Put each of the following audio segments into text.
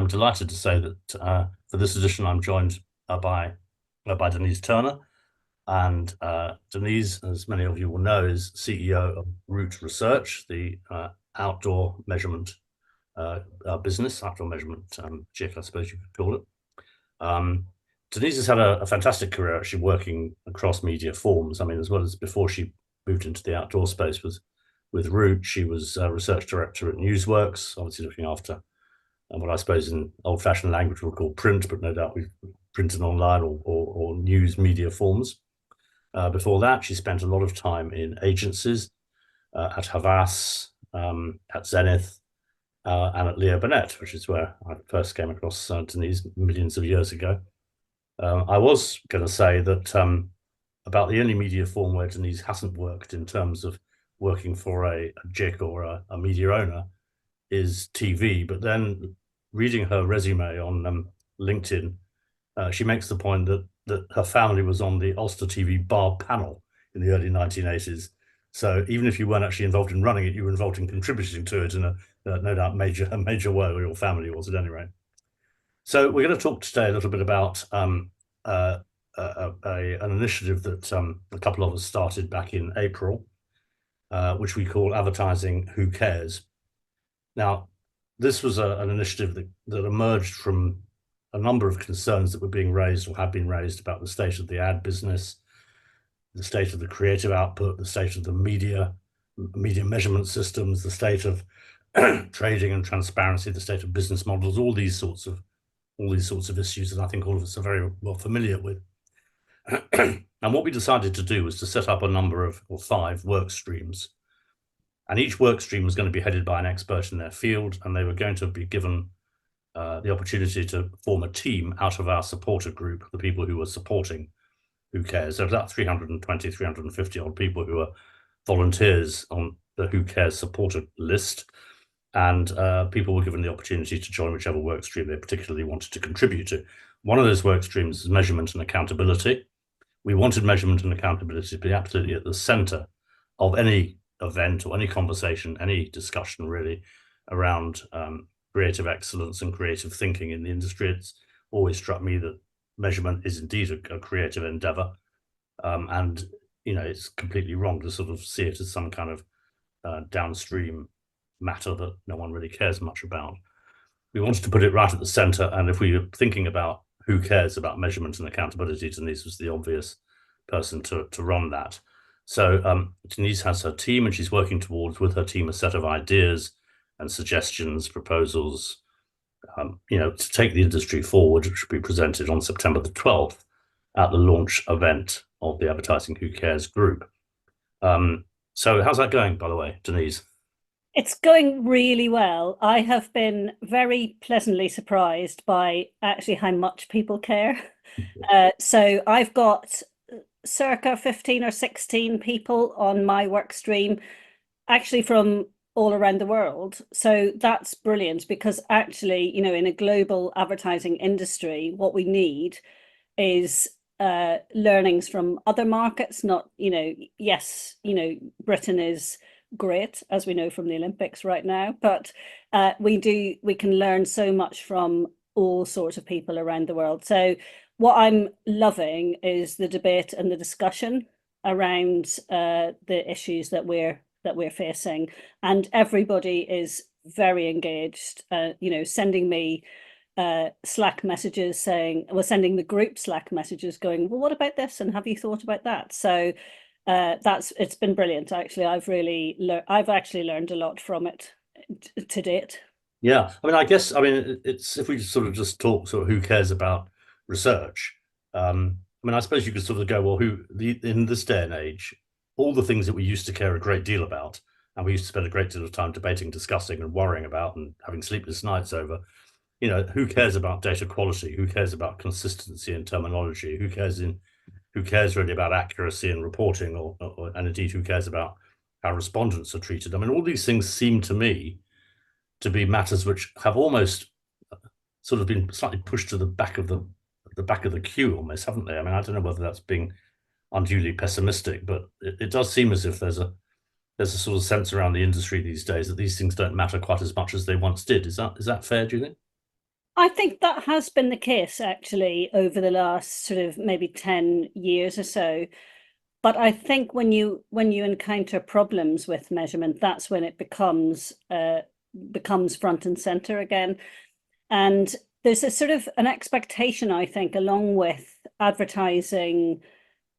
I'm delighted to say that for this edition, I'm joined by Denise Turner. And Denise, as many of you will know, is CEO of Root Research, the outdoor measurement business, outdoor measurement JIC, I suppose you could call it. Denise has had a fantastic career actually working across media forms. I mean, as well as before she moved into the outdoor space with Root, she was research director at Newsworks, obviously looking after what I suppose in old-fashioned language we'll call print, but no doubt we've printed online or news media forms. Before that, she spent a lot of time in agencies at Havas, at Zenith, and at Leo Burnett, which is where I first came across Denise millions of years ago. I was going to say that about the only media form where Denise hasn't worked in terms of working for a JIC or a media owner is TV. But then reading her resume on LinkedIn, she makes the point that her family was on the Ulster TV bar panel in the early 1980s. So even if you weren't actually involved in running it, you were involved in contributing to it in a no doubt a major way, or your family was at any rate. So we're going to talk today a little bit about an initiative that a couple of us started back in April, which we call Advertising Who Cares. Now, this was an initiative that emerged from a number of concerns that were being raised or had been raised about the state of the ad business, the state of the creative output, the state of the media measurement systems, the state of trading and transparency, the state of business models, all these sorts of issues that I think all of us are very well familiar with. And what we decided to do was to set up a number of, or 5 work streams. And each work stream was going to be headed by an expert in their field, and they were going to be given the opportunity to form a team out of our supporter group, the people who were supporting Who Cares. There was about 320, 350 odd people who were volunteers on the Who Cares supporter list. And people were given the opportunity to join whichever work stream they particularly wanted to contribute to. One of those work streams is measurement and accountability. We wanted measurement and accountability to be absolutely at the center of any event or any conversation, any discussion really around creative excellence and creative thinking in the industry. It's always struck me that measurement is indeed a creative endeavor. And, it's completely wrong to sort of see it as some kind of downstream matter that no one really cares much about. We wanted to put it right at the center. And if we were thinking about who cares about measurement and accountability, Denise was the obvious person to run that. So Denise has her team, and she's working towards, with her team, a set of ideas and suggestions, proposals, to take the industry forward, which will be presented on September the 12th at the launch event of the Advertising Who Cares group. So how's that going, by the way, Denise? It's going really well. I have been very pleasantly surprised by actually how much people care. So I've got circa 15 or 16 people on my work stream, actually from all around the world. So that's brilliant, because actually, in a global advertising industry, what we need is learnings from other markets. Not, yes, Britain is great, as we know from the Olympics right now, but we can learn so much from all sorts of people around the world. So what I'm loving is the debate and the discussion around the issues that we're facing, and everybody is very engaged, sending me Slack messages saying, we're sending the group Slack messages going, well, what about this, and have you thought about that? So it's been brilliant. Actually, I've actually learned a lot from it to date. Yeah, it's, if we sort of just talk sort of who cares about research. I suppose you could sort of go, well, in this day and age, all the things that we used to care a great deal about, and we used to spend a great deal of time debating, discussing, and worrying about, and having sleepless nights over. Who cares about data quality? Who cares about consistency in terminology? Who cares really about accuracy in reporting, and indeed who cares about how respondents are treated? I mean, all these things seem to me to be matters which have almost sort of been slightly pushed to the back of the queue, almost, haven't they? I mean, I don't know whether that's being unduly pessimistic, but it does seem as if there's a sort of sense around the industry these days that these things don't matter quite as much as they once did. Is that fair, do you think? I think that has been the case actually over the last sort of maybe 10 years or so. But I think when you encounter problems with measurement, that's when it becomes front and center again. And there's a sort of an expectation, I think, along with advertising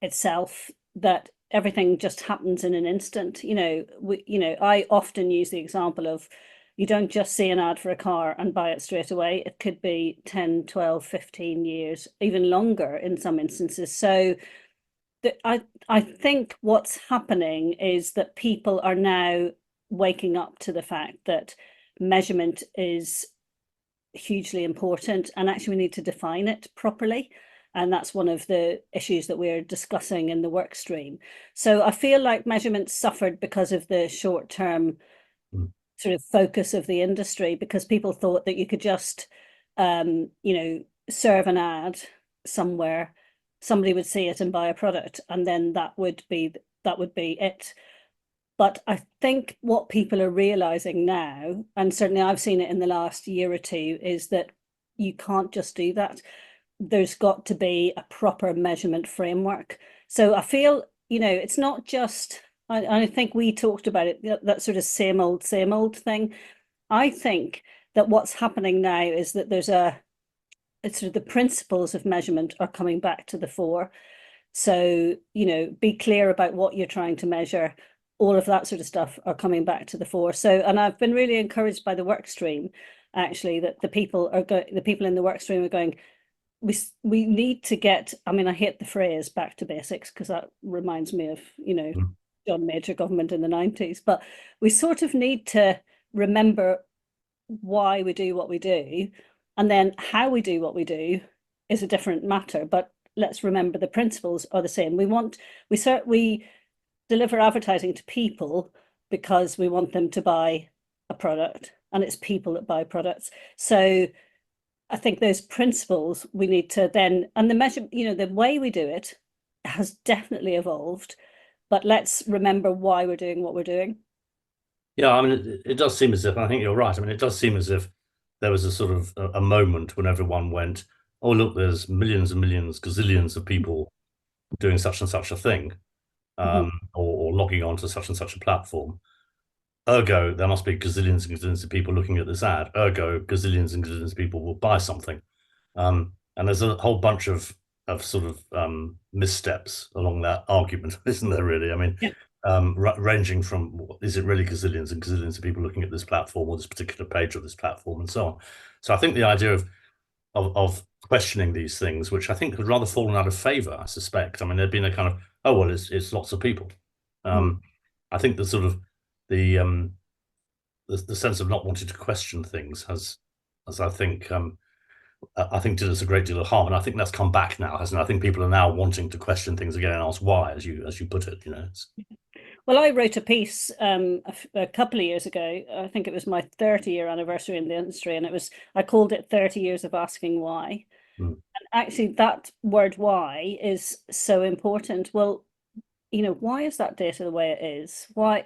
itself, that everything just happens in an instant. I often use the example of, you don't just see an ad for a car and buy it straight away. It could be 10, 12, 15 years, even longer in some instances. So I think what's happening is that people are now waking up to the fact that measurement is hugely important, and actually we need to define it properly. And that's one of the issues that we're discussing in the work stream. So I feel like measurement suffered because of the short term Mm. sort of focus of the industry, because people thought that you could just serve an ad somewhere, somebody would see it and buy a product, and then that would be it. But I think what people are realizing now, and certainly I've seen it in the last year or two, is that you can't just do that. There's got to be a proper measurement framework. So I feel, it's not just, I think we talked about it, that sort of same old thing. I think that what's happening now is that it's sort of the principles of measurement are coming back to the fore. So, be clear about what you're trying to measure. All of that sort of stuff are coming back to the fore. So, and I've been really encouraged by the work stream, actually, that the people in the work stream are going, we need to get, I mean, I hate the phrase back to basics because that reminds me of, Mm. John Major government in the 90s, but we sort of need to remember why we do what we do, and then how we do what we do is a different matter. But let's remember the principles are the same. We deliver advertising to people because we want them to buy a product, and it's people that buy products. So I think those principles we need to then, and the measure, the way we do it has definitely evolved, but let's remember why we're doing what we're doing. Yeah, I mean, it does seem as if, I think you're right. I mean, it does seem as if there was a sort of a moment when everyone went, oh, look, there's millions and millions, gazillions of people doing such and such a thing, Mhm. or logging on to such and such a platform. Ergo, there must be gazillions and gazillions of people looking at this ad. Ergo, gazillions and gazillions of people will buy something. And there's a whole bunch of sort of missteps along that argument, isn't there? Really, I mean, Yeah. ranging from, is it really gazillions and gazillions of people looking at this platform or this particular page of this platform, and so on. So I think the idea of questioning these things, which I think had rather fallen out of favor, I suspect. I mean, there'd been a kind of, oh well, it's lots of people. Mm. I think the sort of the the sense of not wanting to question things has I think did us a great deal of harm, and I think that's come back now, hasn't it? I think people are now wanting to question things again and ask why, as you put it. Well, I wrote a piece a couple of years ago. I think it was my 30-year anniversary in the industry, and I called it 30 years of asking why. Mm. And actually, that word why is so important. Well, why is that data the way it is? Why,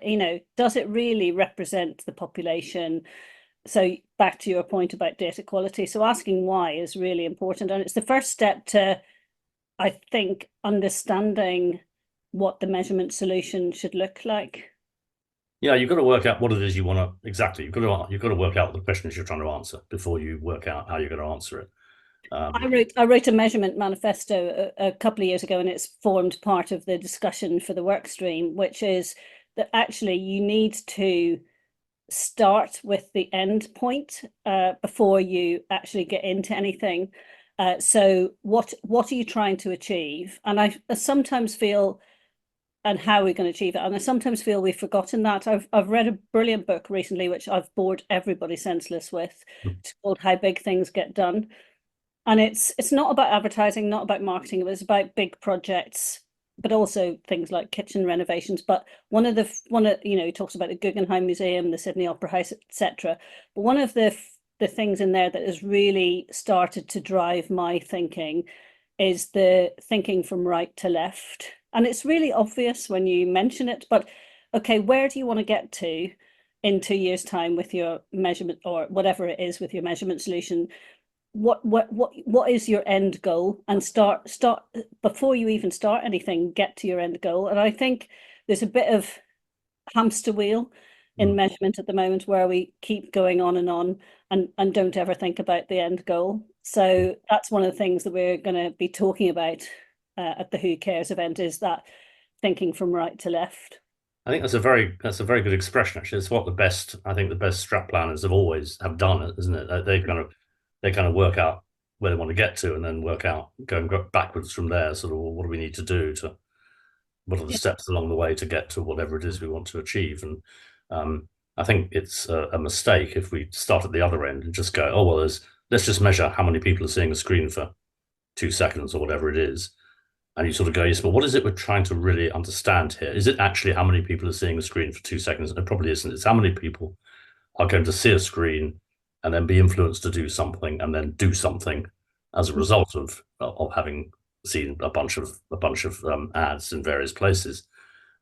does it really represent the population? So back to your point about data quality. So asking why is really important. And it's the first step to, I think, understanding what the measurement solution should look like. Yeah, you've got to work out what it is you want to exactly. You've got to work out what the question is you're trying to answer before you work out how you're going to answer it. I wrote a measurement manifesto a couple of years ago, and it's formed part of the discussion for the work stream, which is that actually you need to start with the end point before you actually get into anything. So what are you trying to achieve? And I sometimes feel, and how we're going to achieve it. And I sometimes feel we've forgotten that. I've read a brilliant book recently, which I've bored everybody senseless with. It's called How Big Things Get Done. And it's not about advertising, not about marketing. It was about big projects, but also things like kitchen renovations. But he talks about the Guggenheim Museum, the Sydney Opera House, etc. But one of the things in there that has really started to drive my thinking is the thinking from right to left. And it's really obvious when you mention it, but okay, where do you want to get to in 2 years' time with your measurement, or whatever it is with your measurement solution? what is your end goal, and start before you even start anything, get to your end goal. And I think there's a bit of hamster wheel in Mm. measurement at the moment where we keep going on and don't ever think about the end goal. So that's one of the things that we're going to be talking about at the Who Cares event, is that thinking from right to left. I think that's a very good expression actually. It's what the best strat planners have always have done it, isn't it? They kind of work out where they want to get to and then work out going backwards from there, sort of well, what do we need to do to what are the Yeah. steps along the way to get to whatever it is we want to achieve. And I think it's a mistake if we start at the other end and just go, oh well, let's just measure how many people are seeing a screen for 2 seconds or whatever it is. And you sort of go, yes, but what is it we're trying to really understand here? Is it actually how many people are seeing a screen for 2 seconds? It probably isn't. It's how many people are going to see a screen and then be influenced to do something and then do something as a result of having seen a bunch of ads in various places.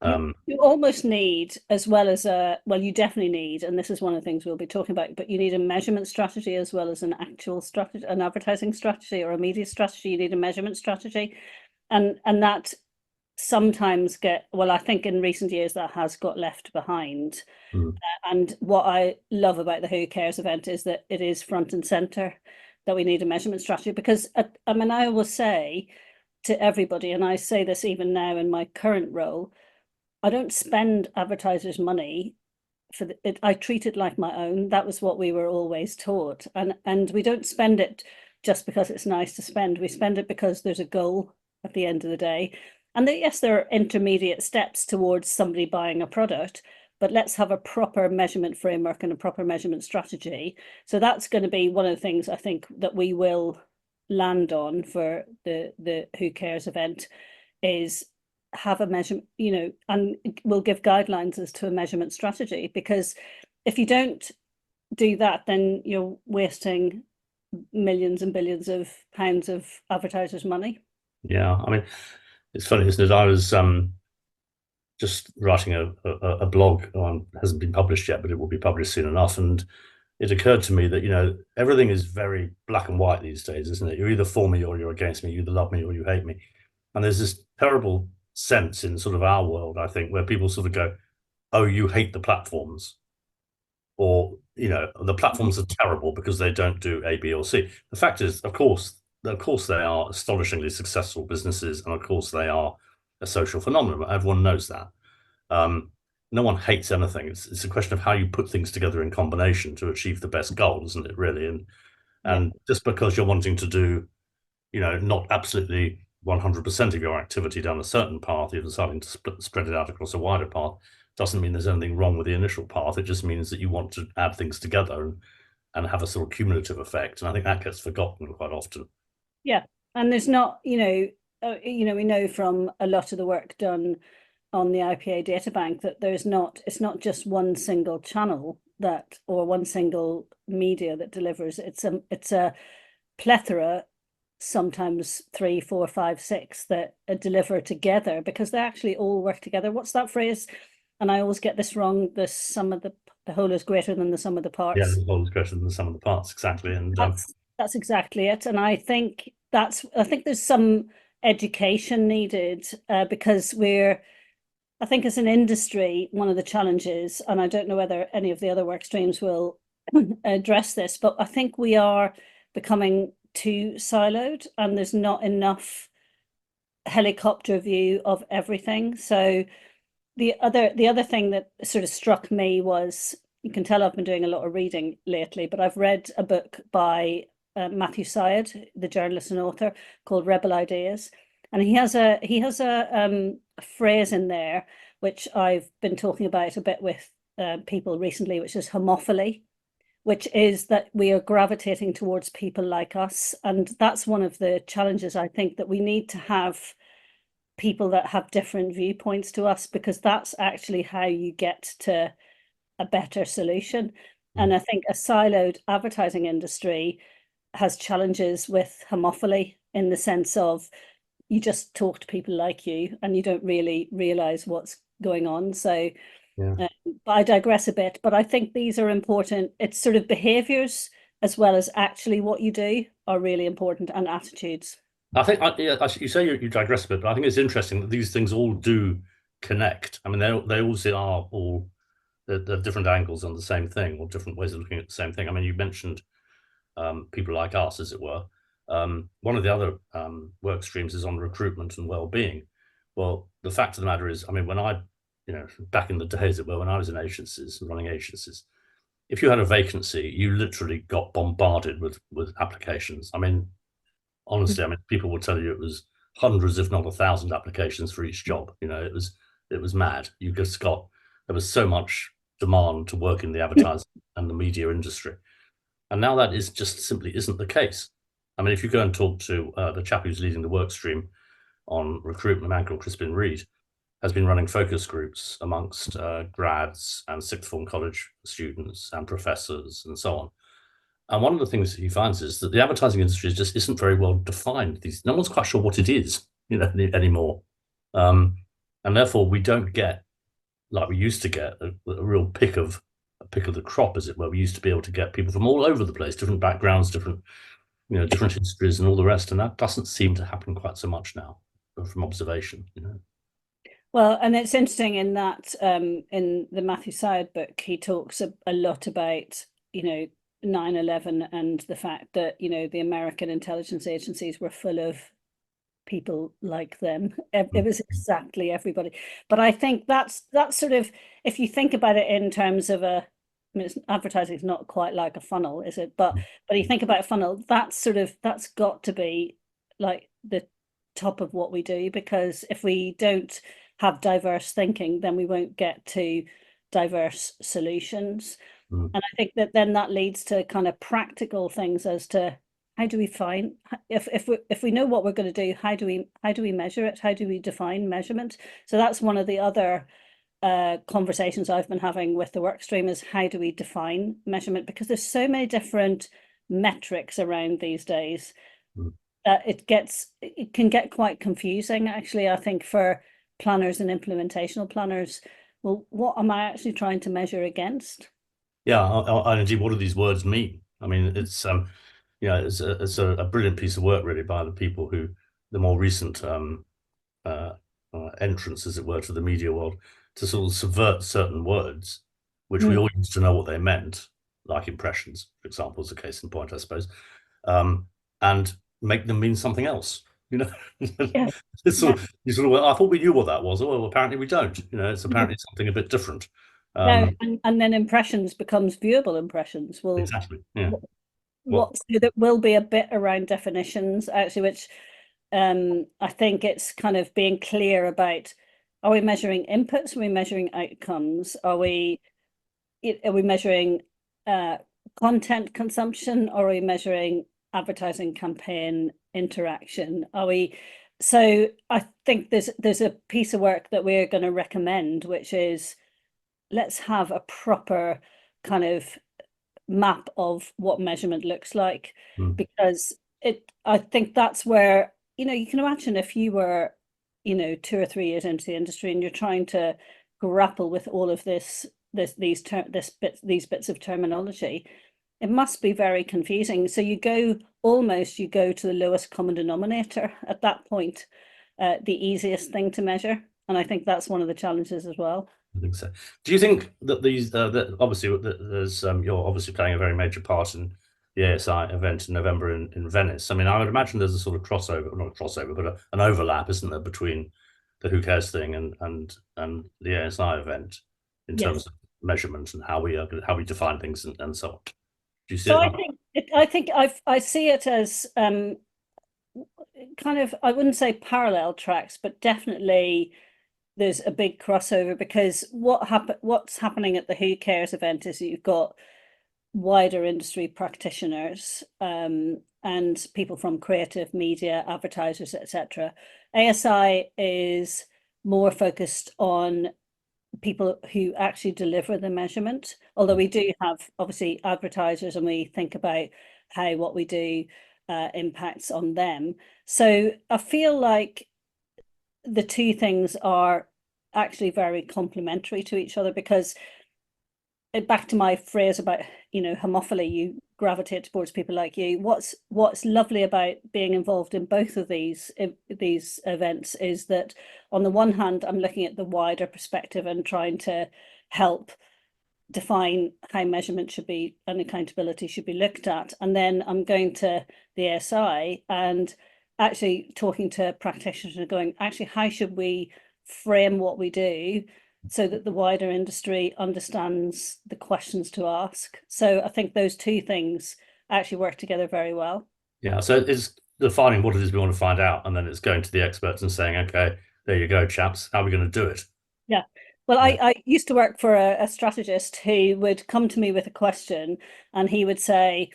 You almost need, as well as well, you definitely need, and this is one of the things we'll be talking about, but you need a measurement strategy as well as an actual strategy, an advertising strategy or a media strategy. You need a measurement strategy. And that sometimes well, I think in recent years that has got left behind. mm, And what I love about the Who Cares event is that it is front and center, that we need a measurement strategy. Because I mean, I will say to everybody, and I say this even now in my current role, I don't spend advertisers' money for it. I treat it like my own. That was what we were always taught. And we don't spend it just because it's nice to spend. We spend it because there's a goal at the end of the day. And yes, there are intermediate steps towards somebody buying a product, but let's have a proper measurement framework and a proper measurement strategy. So that's going to be one of the things I think that we will land on for the Who Cares event, is have a measurement, and we'll give guidelines as to a measurement strategy. Because if you don't do that, then you're wasting millions and billions of pounds of advertisers' money. yeah, I mean, it's funny, isn't it? I was just writing a blog on hasn't been published yet, but it will be published soon enough. And it occurred to me that everything is very black and white these days, isn't it? You're either for me or you're against me. You either love me or you hate me. And there's this terrible sense in sort of our world, I think, where people sort of go, "Oh, you hate the platforms," or the platforms are terrible because they don't do A, B, or C. The fact is, of course, they are astonishingly successful businesses, and of course, they are a social phenomenon. Everyone knows that. Um, no one hates anything. It's a question of how you put things together in combination to achieve the best goal, isn't it? Really, and Yeah. just because you're wanting to do, not absolutely 100% of your activity down a certain path, you're deciding to spread it out across a wider path, doesn't mean there's anything wrong with the initial path. It just means that you want to add things together and have a sort of cumulative effect. And I think that gets forgotten quite often. Yeah. And there's not, we know from a lot of the work done on the IPA data bank that it's not just one single channel that, or one single media that delivers. It's a plethora, sometimes three, four, five, six, that deliver together, because they actually all work together. What's that phrase? And I always get this wrong. The whole is greater than the sum of the Yeah, parts. the whole is greater than the sum of the parts, exactly. And That's exactly it. And I think there's some education needed, because I think as an industry, one of the challenges, and I don't know whether any of the other work streams will address this, but I think we are becoming too siloed, and there's not enough helicopter view of everything. So the other thing that sort of struck me was, you can tell I've been doing a lot of reading lately, but I've read a book by Matthew Syed, the journalist and author, called Rebel Ideas. And he has a phrase in there which I've been talking about a bit with people recently, which is homophily, which is that we are gravitating towards people like us. And that's one of the challenges, I think, that we need to have people that have different viewpoints to us, because that's actually how you get to a better solution. And I think a siloed advertising industry has challenges with homophily, in the sense of you just talk to people like you and you don't really realize what's going on. So yeah, but I digress a bit, but I think these are important. It's sort of behaviors as well as actually what you do. are really important, and attitudes. I think you say you digress a bit, but I think it's interesting that these things all do connect. I mean, they also are all they're different angles on the same thing, or different ways of looking at the same thing. I mean, you mentioned people like us, as it were. One of the other work streams is on recruitment and well-being. Well, the fact of the matter is, I mean, when I, back in the days, as it were, when I was in agencies, running agencies, if you had a vacancy, you literally got bombarded with applications. I mean, honestly, I mean, people will tell you it was hundreds, if not 1,000 applications for each job. It was mad. You just got there was so much demand to work in the advertising and the media industry. And now that is just simply isn't the case. I mean, if you go and talk to the chap who's leading the work stream on recruitment, a man called Crispin Reed, has been running focus groups amongst grads and sixth form college students and professors and so on. And one of the things that he finds is that the advertising industry just isn't very well defined. No one's quite sure what it is, anymore. And therefore, we don't get like we used to get a real pick of the crop, as it were. We used to be able to get people from all over the place, different backgrounds, different histories, and all the rest. And that doesn't seem to happen quite so much now, from observation. Well, and it's interesting in that in the Matthew Syed book, he talks a lot about 9/11 and the fact that the American intelligence agencies were full of people like them. It was exactly everybody. But I think that's sort of, if you think about it in terms of advertising is not quite like a funnel, is it? But you think about a funnel, that's got to be like the top of what we do, because if we don't have diverse thinking, then we won't get to diverse solutions. Mm. And I think that then that leads to kind of practical things as to how do we find, if we know what we're going to do, how do we measure it? How do we define measurement? So that's one of the other conversations I've been having with the work stream, is how do we define measurement? Because there's so many different metrics around these days that it can get quite confusing, actually, I think, for planners and implementational planners. Well, what am I actually trying to measure against? Yeah, and indeed, what do these words mean? I mean, it's a brilliant piece of work, really, by the people who the more recent uh, entrance, as it were, to the media world, to sort of subvert certain words, which we all used to know what they meant, like impressions, for example, is a case in point, I suppose, and make them mean something else. Yes. It's Yeah. well, I thought we knew what that was. Oh, well, apparently we don't. It's apparently something a bit different. No, and then impressions becomes viewable impressions. Well, Exactly. Yeah. Well, so there will be a bit around definitions, actually, which I think it's kind of being clear about, are we measuring inputs? Are we measuring outcomes? Are we measuring content consumption, or are we measuring advertising campaign interaction? So I think there's a piece of work that we're going to recommend, which is, let's have a proper kind of map of what measurement looks like, because I think that's where, you can imagine if you were, 2 or 3 years into the industry and you're trying to grapple with all of these bits of terminology, it must be very confusing. So you go to the lowest common denominator at that point, the easiest thing to measure. And I think that's one of the challenges as well. I think so. Do you think that that obviously there's you're obviously playing a very major part in the ASI event in November in Venice? I mean, I would imagine there's a sort of crossover, not a crossover, but an overlap, isn't there, between the Who Cares thing and the ASI event in Yes. terms of measurement and how we define things and so on. Do you see So it? I think I see it as kind of, I wouldn't say parallel tracks, but definitely there's a big crossover, because what's happening at the Who Cares event is you've got wider industry practitioners and people from creative media, advertisers, etc. ASI is more focused on people who actually deliver the measurement, although we do have obviously advertisers, and we think about how what we do impacts on them. So I feel like the two things are actually very complementary to each other, because back to my phrase about, homophily, you gravitate towards people like you. What's lovely about being involved in both of these events is that on the one hand, I'm looking at the wider perspective and trying to help define how measurement should be and accountability should be looked at. And then I'm going to the ASI and actually talking to practitioners and going, actually, how should we frame what we do so that the wider industry understands the questions to ask? So I think those two things actually work together very well. Yeah, so it's defining what it is we want to find out, and then it's going to the experts and saying, okay, there you go, chaps. How are we going to do it? Yeah. Well, Yeah. I used to work for a strategist who would come to me with a question and he would say,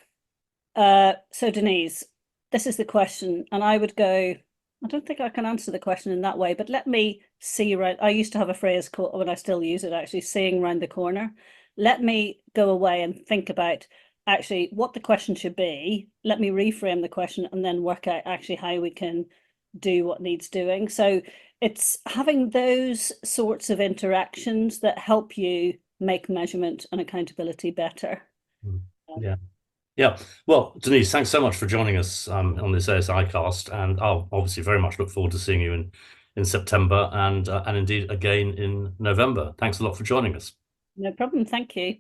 so Denise, this is the question. And I would go, I don't think I can answer the question in that way, but let me see right. I used to have a phrase called, when I still use it, actually, seeing round the corner. Let me go away and think about actually what the question should be. Let me reframe the question and then work out actually how we can do what needs doing. So it's having those sorts of interactions that help you make measurement and accountability better. Mm. Yeah. Yeah. Well, Denise, thanks so much for joining us on this asiCast, and I'll obviously very much look forward to seeing you in September and indeed again in November. Thanks a lot for joining us. No problem. Thank you.